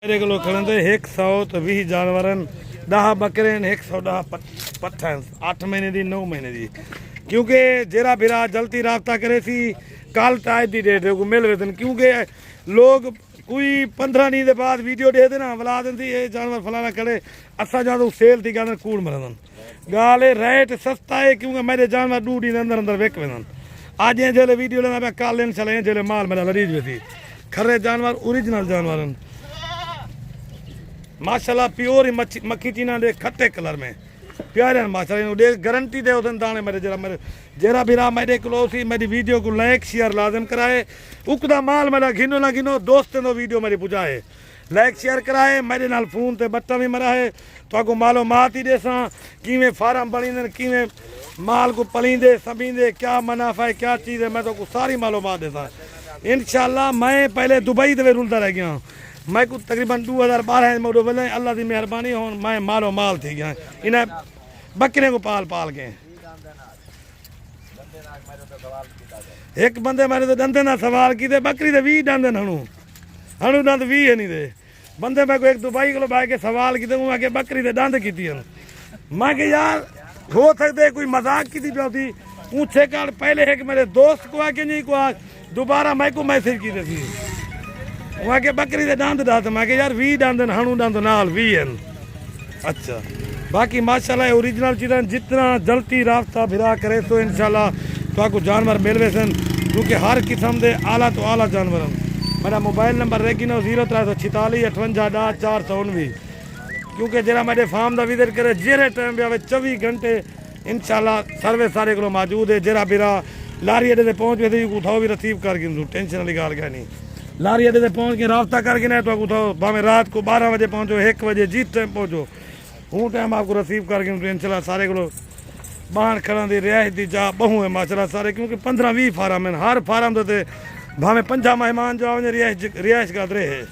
मेरे को खड़े 120 जानवर 10 बकरे 110 पट्ठा 8 महीने की 9 महीने की क्योंकि जेरा बिरा जल्दी राबता करे सी कल ताज की डेट को मिल वेतन क्योंकि लोग कोई 15 दिन के बाद वीडियो दे देना बुला देती ये जानवर फलाना करे असा जो सेल थी कहते कूड़ मरन गाल रेट सस्ता है क्योंकि मेरे जानवर 2 दिन अंदर अंदर विक वेंदन आज जो वीडियो लेना मैं कल लेन चले जो माल मेरा लरीज वे थी खरे जानवर ओरिजिनल जानवर माशाल्लाह प्योर मक्खी चीना दे खट्टे कलर में प्यारे माशाल्लाह गारंटी दे उदन दाने मेरे जरा बिरा मेरे को मेरी वीडियो को लाइक शेयर लाजम कराए उकदा माल मेरा घिनो ना घिनो दोस्तों नो वीडियो मेरी पुजाए लाइक शेयर कराए मेरे नाल फोन ते बट्टा भी मराए तो मालूमात ही देसा किवें फार्म बनी किवें माल को पलींदे सबींदे क्या मुनाफा है क्या चीज़ है मैं तो सारी मालूमात देता इंशाल्लाह। मैं पहले दुबई ते रुलता रह गया मैं को तकरीबन 2012 में उड़ो वेले अल्लाह की मेहरबानी हो मैं मालो माल थी गया इन्हें बकरे को पाल पाल के एक बंदे मेरे तो दंदे ना सवाल की बकरी दे 20 दंद हणु हणु दंद 20 है नहीं दे बंदे मैं को एक दुबई को बह के सवाल की मैं बकरी दे दंद की मैं कि यार हो सकते कोई मजाक की थी पूछे कर पहले एक मेरे दोस्त को आके नहीं को दोबारा मैं को मैसेज की थी वहाँ के बकरी दे दंद दस मैं यार 20 दंद हणु दंद नाल 20 हैं। अच्छा बाकी माशाल्लाह ओरिजिनल चीज़ा जितना जल्दी रास्ता फिरा करे तो इंशाल्लाह तो जानवर मिलवे सन क्योंकि हर किस्म के आला तो आला जानवर मेरा मोबाइल नंबर रेगी नो 0346 58 10 419 क्योंकि जरा मेरे फार्म का विजिट करे जेरे टाइम पे 24 घंटे इंशाल्लाह सर्विस सारे को मौजूद है जरा बिरा लारी अड्डे से पहुँच गए उठाओ भी रिसीव करके टेंशन वाली गाल क्या नहीं लारी अड्डे से पहुँच के रास्ता करके ना तो उठाओ भावे रात को 12 बजे पहुँचो 1 बजे जिस टाइम पहुँचो हूँ टाइम आपको रिसीव करके इंशाल्लाह सारे को बाहर खड़ा की रिहायश की जा बहु है माशाल्लाह सारे क्योंकि 15-20 फार्म हैं हर फार्म तो भावे 5 मेहमान जो रिहायश का रहे है।